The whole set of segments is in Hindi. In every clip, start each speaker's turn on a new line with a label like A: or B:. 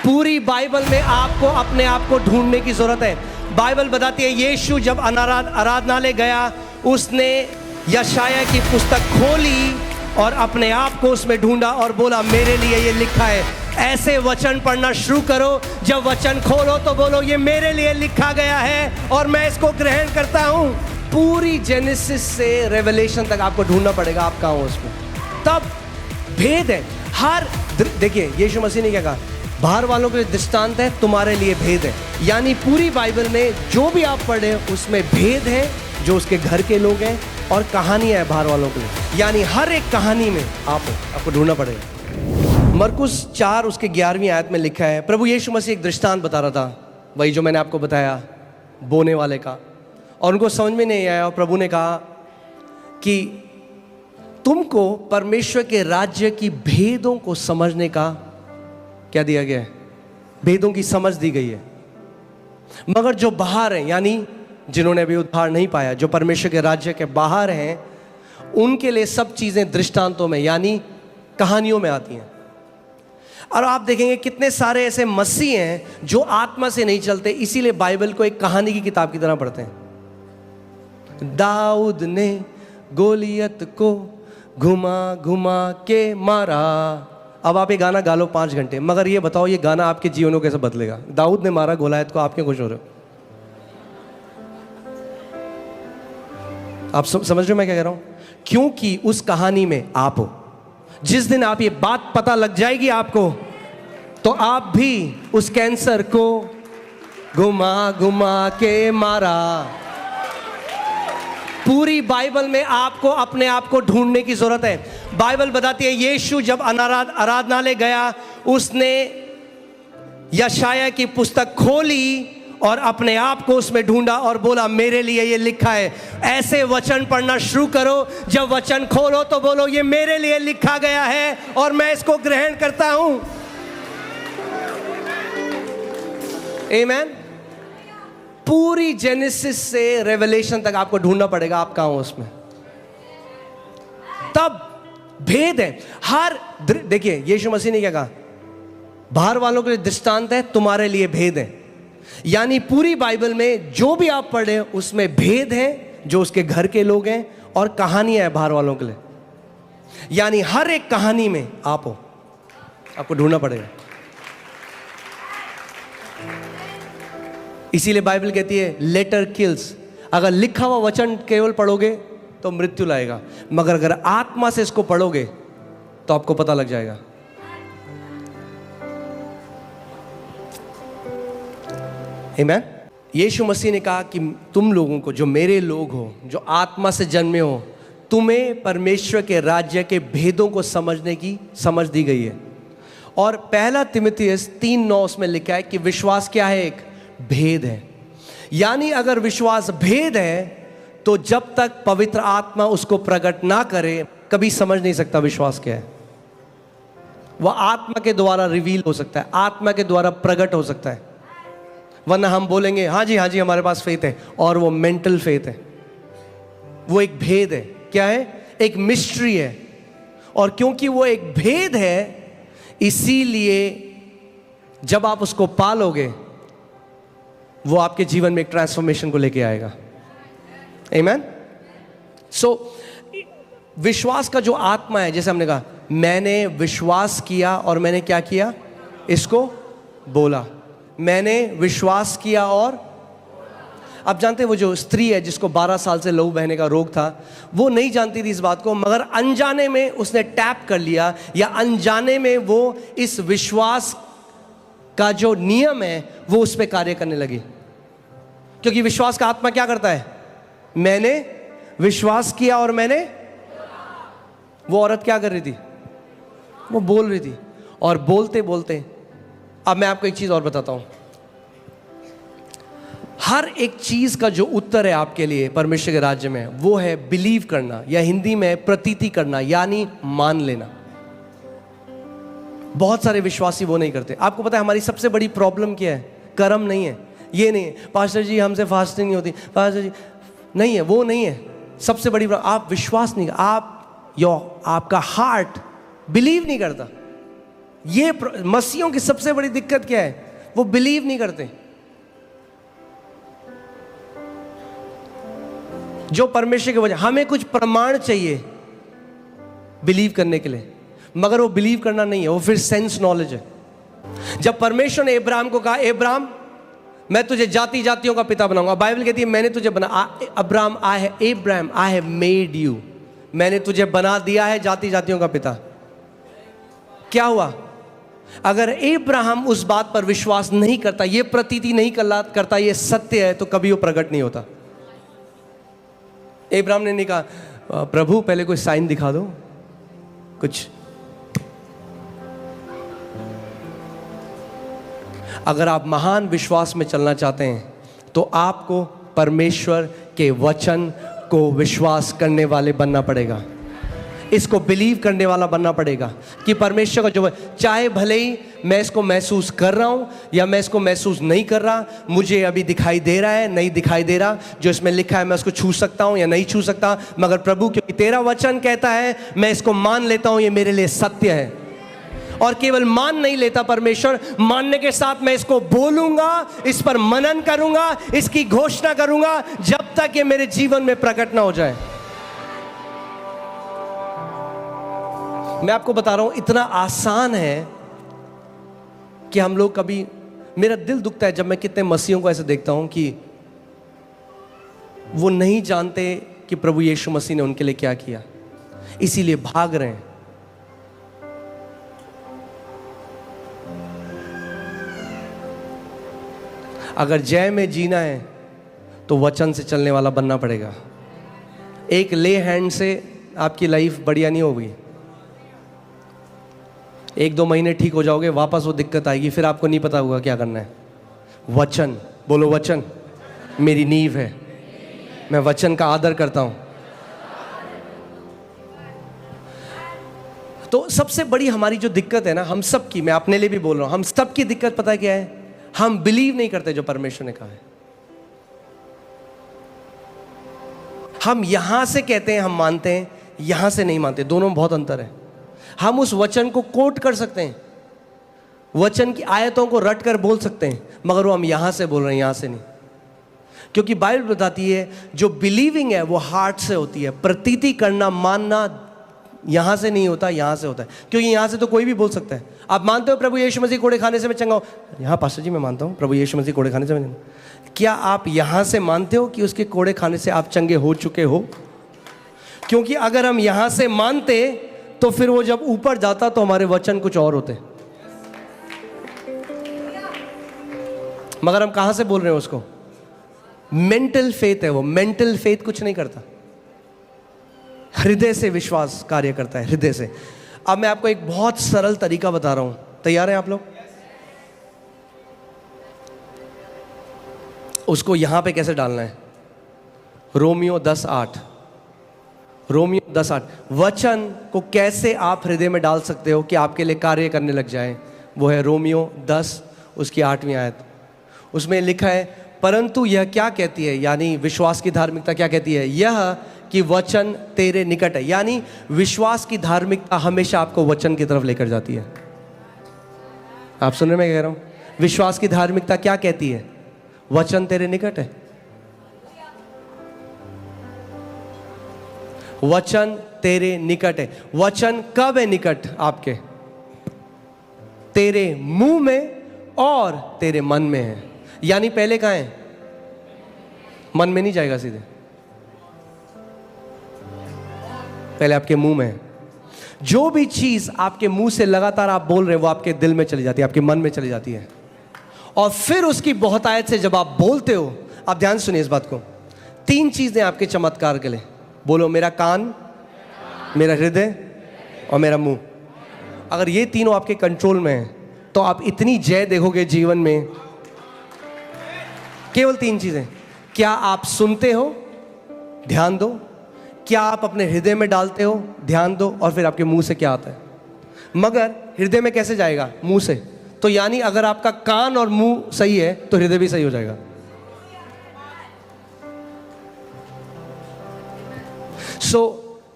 A: पूरी बाइबल में आपको अपने आप को ढूंढने की जरूरत है। बाइबल बताती है यीशु जब आराधनालय गया, उसने यशाया की पुस्तक खोली और अपने आप को उसमें ढूंढा और बोला मेरे लिए ये लिखा है। ऐसे वचन पढ़ना शुरू करो, जब वचन खोलो तो बोलो ये मेरे लिए लिखा गया है और मैं इसको ग्रहण करता हूं। पूरी जेनेसिस से रेवलेशन तक आपको ढूंढना पड़ेगा, आप कहां हो उसमें, तब भेद है। हर देखिए यीशु मसीह ने क्या कहा, बाहर वालों के लिए दृष्टांत है, तुम्हारे लिए भेद है। यानी पूरी बाइबल में जो भी आप पढ़े उसमें भेद है, जो उसके घर के लोग हैं, और कहानियां है बाहर वालों के लिए। यानी हर एक कहानी में आपको ढूंढना पड़ेगा। मरकुस 4 उसके 11वीं आयत में लिखा है, प्रभु यीशु मसीह एक दृष्टांत बता रहा था, वही जो मैंने आपको बताया बोने वाले का, और उनको समझ में नहीं आया। और प्रभु ने कहा कि तुमको परमेश्वर के राज्य की भेदों को समझने का क्या दिया गया है, भेदों की समझ दी गई है। मगर जो बाहर हैं, यानी जिन्होंने अभी उद्धार नहीं पाया, जो परमेश्वर के राज्य के बाहर हैं, उनके लिए सब चीजें दृष्टांतों में यानी कहानियों में आती हैं। और आप देखेंगे कितने सारे ऐसे मसीह हैं जो आत्मा से नहीं चलते, इसीलिए बाइबल को एक कहानी की किताब की तरह पढ़ते हैं। दाऊद ने गोलियत को घुमा घुमा के मारा। अब आप ये गाना गा लो 5 घंटे, मगर ये बताओ ये गाना आपके जीवन को कैसे बदलेगा? दाऊद ने मारा गोलियत को, आप क्यों खुश हो रहे हो? आप समझ रहे हो मैं क्या कह रहा हूं? क्योंकि उस कहानी में आप हो। जिस दिन आप ये बात पता लग जाएगी आपको, तो आप भी उस कैंसर को घुमा घुमा के मारा। पूरी बाइबल में आपको अपने आप को ढूंढने की जरूरत है। बाइबल बताती है यीशु जब आराधनालय गया, उसने यशाया की पुस्तक खोली और अपने आप को उसमें ढूंढा और बोला मेरे लिए ये लिखा है। ऐसे वचन पढ़ना शुरू करो, जब वचन खोलो तो बोलो ये मेरे लिए लिखा गया है और मैं इसको ग्रहण करता हूं। आमीन। पूरी जेनेसिस से रेवलेशन तक आपको ढूंढना पड़ेगा, आप कहां हो उसमें, तब भेद है। हर देखिए यीशु मसीह ने क्या कहा, बाहर वालों के लिए दृष्टांत है, तुम्हारे लिए भेद है। यानी पूरी बाइबल में जो भी आप पढ़े उसमें भेद है, जो उसके घर के लोग हैं, और कहानियां हैं बाहर वालों के लिए। यानी हर एक कहानी में आप हो, आपको ढूंढना पड़ेगा। इसीलिए बाइबल कहती है लेटर किल्स। अगर लिखा हुआ वचन केवल पढ़ोगे तो मृत्यु लाएगा, मगर अगर आत्मा से इसको पढ़ोगे तो आपको पता लग जाएगा। आमीन। यीशु मसीह ने कहा कि तुम लोगों को, जो मेरे लोग हो, जो आत्मा से जन्मे हो, तुम्हें परमेश्वर के राज्य के भेदों को समझने की समझ दी गई है। और पहला तिमुथियुस 3:9 में लिखा है कि विश्वास क्या है, एक भेद है। यानी अगर विश्वास भेद है तो जब तक पवित्र आत्मा उसको प्रकट ना करे कभी समझ नहीं सकता विश्वास क्या है। वह आत्मा के द्वारा रिवील हो सकता है, आत्मा के द्वारा प्रकट हो सकता है। वरना हम बोलेंगे हाँ जी हमारे पास फेथ है, और वो मेंटल फेथ है, वो एक भेद है। क्या है? एक मिस्ट्री है। और क्योंकि वो एक भेद है, इसीलिए जब आप उसको पालोगे वो आपके जीवन में एक ट्रांसफॉर्मेशन को लेके आएगा। आमीन। सो विश्वास का जो आत्मा है, जैसे हमने कहा मैंने विश्वास किया और मैंने क्या किया, इसको बोला। मैंने विश्वास किया और अब जानते हैं वो जो स्त्री है जिसको 12 साल से लहू बहने का रोग था, वो नहीं जानती थी इस बात को, मगर अनजाने में उसने टैप कर लिया, या अनजाने में वो इस विश्वास का जो नियम है वो उस पर कार्य करने लगी। क्योंकि विश्वास का आत्मा क्या करता है, मैंने विश्वास किया और मैंने, वो औरत क्या कर रही थी, वो बोल रही थी। और बोलते बोलते, अब मैं आपको एक चीज और बताता हूं, हर एक चीज का जो उत्तर है आपके लिए परमेश्वर के राज्य में, वो है बिलीव करना, या हिंदी में प्रतीति करना, यानी मान लेना। बहुत सारे विश्वासी वो नहीं करते। आपको पता है हमारी सबसे बड़ी प्रॉब्लम क्या है? कर्म नहीं है, ये नहीं है पास्टर जी हमसे फास्टिंग नहीं होती, पास्टर जी नहीं है, वो नहीं है। सबसे बड़ी आप विश्वास नहीं, आपका हार्ट बिलीव नहीं करता। ये मसीहों की सबसे बड़ी दिक्कत क्या है? वो बिलीव नहीं करते। जो परमेश्वर की वजह, हमें कुछ प्रमाण चाहिए बिलीव करने के लिए, मगर वो बिलीव करना नहीं है, वो फिर सेंस नॉलेज है। जब परमेश्वर ने अब्राहम को कहा, अब्राहम मैं तुझे जाति जातियों का पिता बनाऊंगा, बाइबल कहती है मैंने तुझे बना, Abraham I have made you, मैंने तुझे बना दिया है जाति जातियों का पिता। क्या हुआ? अगर अब्राहम उस बात पर विश्वास नहीं करता, ये प्रतीति नहीं करता ये सत्य है, तो कभी वो प्रकट नहीं होता। अब्राहम ने नहीं कहा प्रभु पहले कोई साइन दिखा दो कुछ। अगर आप महान विश्वास में चलना चाहते हैं तो आपको परमेश्वर के वचन को विश्वास करने वाले बनना पड़ेगा, इसको बिलीव करने वाला बनना पड़ेगा कि परमेश्वर का जो, चाहे भले ही मैं इसको महसूस कर रहा हूं या मैं इसको महसूस नहीं कर रहा, मुझे अभी दिखाई दे रहा है नहीं दिखाई दे रहा, जो इसमें लिखा है मैं उसको छू सकता हूं या नहीं छू सकता, मगर प्रभु क्योंकि तेरा वचन कहता है मैं इसको मान लेता हूं, ये मेरे लिए सत्य है। और केवल मान नहीं लेता परमेश्वर, मानने के साथ मैं इसको बोलूंगा, इस पर मनन करूंगा, इसकी घोषणा करूंगा जब तक ये मेरे जीवन में प्रकट ना हो जाए। मैं आपको बता रहा हूं, इतना आसान है कि हम लोग कभी, मेरा दिल दुखता है जब मैं कितने मसीहों को ऐसे देखता हूं कि वो नहीं जानते कि प्रभु यीशु मसीह ने उनके लिए क्या किया, इसीलिए भाग रहे हैं। अगर जय में जीना है तो वचन से चलने वाला बनना पड़ेगा। एक ले हैंड से आपकी लाइफ बढ़िया नहीं होगी। 1-2 महीने ठीक हो जाओगे, वापस वो दिक्कत आएगी, फिर आपको नहीं पता होगा क्या करना है। वचन बोलो, वचन मेरी नींव है, मैं वचन का आदर करता हूं। तो सबसे बड़ी हमारी जो दिक्कत है ना, हम सब की, मैं अपने लिए भी बोल रहा हूं, हम सब की दिक्कत पता है क्या है? हम बिलीव नहीं करते जो परमेश्वर ने कहा है। हम यहां से कहते हैं हम मानते हैं, यहां से नहीं मानते, दोनों में बहुत अंतर है। हम उस वचन को कोट कर सकते हैं, वचन की आयतों को रट कर बोल सकते हैं, मगर वो हम यहां से बोल रहे हैं, यहां से नहीं। क्योंकि बाइबल बताती है जो बिलीविंग है वो हार्ट से होती है, प्रतीति करना, मानना यहां से नहीं होता, यहां से होता है। क्योंकि यहां से तो कोई भी बोल सकता है। आप मानते हो प्रभु यीशु मसीह कोड़े खाने से मैं चंगा हूं? हाँ पास्टर जी मैं मानता हूं प्रभु यीशु मसीह कोड़े खाने से मैं। क्या आप यहां से मानते हो कि उसके कोड़े खाने से आप चंगे हो चुके हो? क्योंकि अगर हम यहां से मानते तो फिर वो जब ऊपर जाता तो हमारे वचन कुछ और होते, मगर हम कहां से बोल रहे हैं उसको? मेंटल फेथ है वो। मेंटल फेथ कुछ नहीं करता, हृदय से विश्वास कार्य करता है, हृदय से। अब मैं आपको एक बहुत सरल तरीका बता रहा हूं, तैयार हैं आप लोग? उसको यहां पे कैसे डालना है? Romeo 10:8, Romeo 10:8। वचन को कैसे आप हृदय में डाल सकते हो कि आपके लिए कार्य करने लग जाए, वो है रोमियो 10 उसकी 8वीं आयत। उसमें लिखा है परंतु यह क्या कहती है, यानी विश्वास की धार्मिकता क्या कहती है? यह कि वचन तेरे निकट है। यानी विश्वास की धार्मिकता हमेशा आपको वचन की तरफ लेकर जाती है। आप सुन रहे मैं कह रहा हूं? विश्वास की धार्मिकता क्या कहती है? वचन तेरे निकट है। वचन तेरे निकट है। वचन कब है निकट आपके? तेरे मुंह में और तेरे मन में है। यानी पहले कहां है? मन में नहीं जाएगा सीधे, पहले आपके मुंह में है। जो भी चीज आपके मुंह से लगातार आप बोल रहे हैं वो आपके दिल में चली जाती है, आपके मन में चली जाती है, और फिर उसकी बहुतायत से जब आप बोलते हो, आप ध्यान सुनिए इस बात को, 3 चीजें आपके चमत्कार के लिए। बोलो, मेरा कान, मेरा हृदय और मेरा मुंह। अगर ये तीनों आपके कंट्रोल में है तो आप इतनी जय देखोगे जीवन में। केवल 3 चीजें। क्या आप सुनते हो? ध्यान दो। क्या आप अपने हृदय में डालते हो? ध्यान दो। और फिर आपके मुंह से क्या आता है? मगर हृदय में कैसे जाएगा? मुंह से। तो यानी अगर आपका कान और मुंह सही है तो हृदय भी सही हो जाएगा।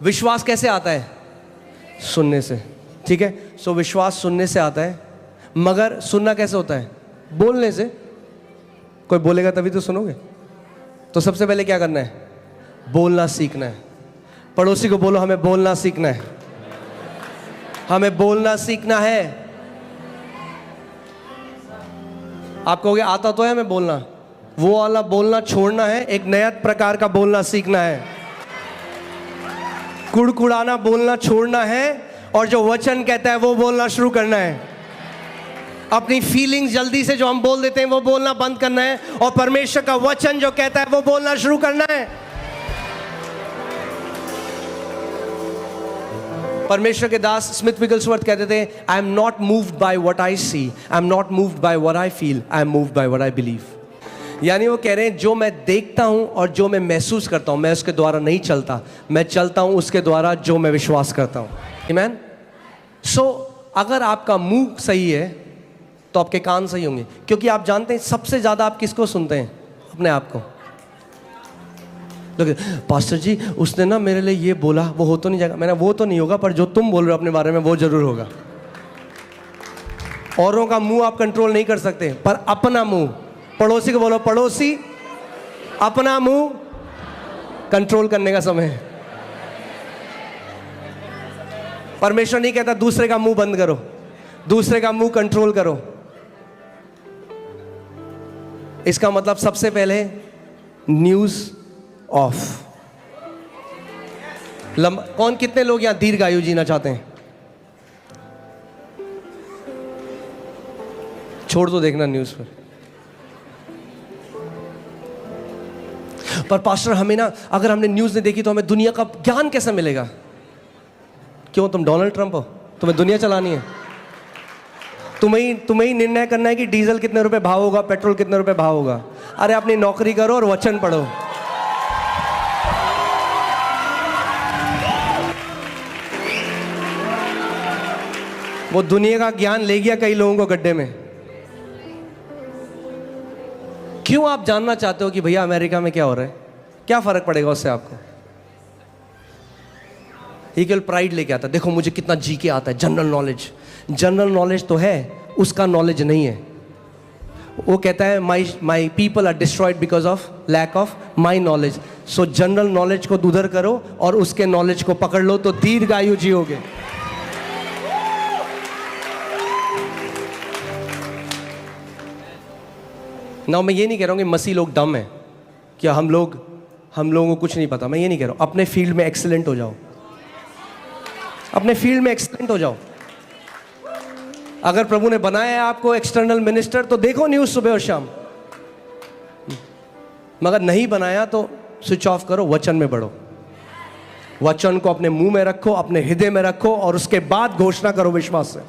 A: विश्वास कैसे आता है? सुनने से। ठीक है। सो विश्वास सुनने से आता है, मगर सुनना कैसे होता है? बोलने से। कोई बोलेगा तभी तो सुनोगे। तो सबसे पहले क्या करना है? बोलना सीखना है। पड़ोसी को बोलो, हमें बोलना सीखना है, हमें बोलना सीखना है। आप कहोगे आता तो है हमें बोलना, वो वाला बोलना छोड़ना है, एक नया प्रकार का बोलना सीखना है। कुड़कुड़ाना बोलना छोड़ना है और जो वचन कहता है वो बोलना शुरू करना है। अपनी फीलिंग्स जल्दी से जो हम बोल देते हैं वो बोलना बंद करना है और परमेश्वर का वचन जो कहता है वो बोलना शुरू करना है। परमेश्वर के दास स्मिथ विगलस्वर्थ कहते थे, I am not moved by what I see, I am not moved by what I feel, I am moved by what I believe. यानी वो कह रहे हैं जो मैं देखता हूं और जो मैं महसूस करता हूं, मैं उसके द्वारा नहीं चलता, मैं चलता हूं उसके द्वारा जो मैं विश्वास करता हूं। आमीन। सो अगर आपका मुंह सही है तो आपके कान सही होंगे, क्योंकि आप जानते हैं सबसे ज्यादा आप किसको सुनते हैं? अपने आप को। पास्टर जी उसने ना मेरे लिए ये बोला, वो हो तो नहीं जाएगा। मैंने वो तो नहीं होगा, पर जो तुम बोल रहे हो अपने बारे में वो जरूर होगा। औरों का मुंह आप कंट्रोल नहीं कर सकते, पर अपना मुंह, पड़ोसी को बोलो, पड़ोसी अपना मुंह कंट्रोल करने का समय है। परमेश्वर नहीं कहता दूसरे का मुंह बंद करो, दूसरे का मुंह कंट्रोल करो। इसका मतलब सबसे पहले न्यूज ऑफ। कौन, कितने लोग यहां दीर्घायु जीना चाहते हैं? छोड़ दो देखना न्यूज पर पास्टर हमें ना, अगर हमने न्यूज नहीं देखी तो हमें दुनिया का ज्ञान कैसे मिलेगा? क्यों, तुम डोनाल्ड ट्रंप हो? तुम्हें दुनिया चलानी है? तुम्हें ही निर्णय करना है कि डीजल कितने रुपए भाव होगा, पेट्रोल कितने रुपए भाव होगा। अरे अपनी नौकरी करो और वचन पढ़ो। वो दुनिया का ज्ञान ले गया कई लोगों को गड्ढे में। क्यों आप जानना चाहते हो कि भैया अमेरिका में क्या हो रहा है? क्या फर्क पड़ेगा उससे आपको? ये केवल प्राइड लेके आता है, देखो मुझे कितना जी के आता है। जनरल नॉलेज, जनरल नॉलेज तो है, उसका नॉलेज नहीं है। वो कहता है my people are destroyed because of lack of my knowledge. So general knowledge को उधर करो और उसके नॉलेज को पकड़ लो तो दीर्घायु जियोगे। ना मैं ये नहीं कह रहा हूँ कि मसीह लोग डम है, क्या हम लोगों को कुछ नहीं पता। मैं ये नहीं कह रहा हूँ। अपने फील्ड में एक्सीलेंट हो जाओ, अपने फील्ड में एक्सीलेंट हो जाओ। अगर प्रभु ने बनाया है आपको एक्सटर्नल मिनिस्टर तो देखो न्यूज़ सुबह और शाम, मगर नहीं बनाया तो स्विच ऑफ करो, वचन में बढ़ो। वचन को अपने मुंह में रखो, अपने हृदय में रखो और उसके बाद घोषणा करो विश्वास से।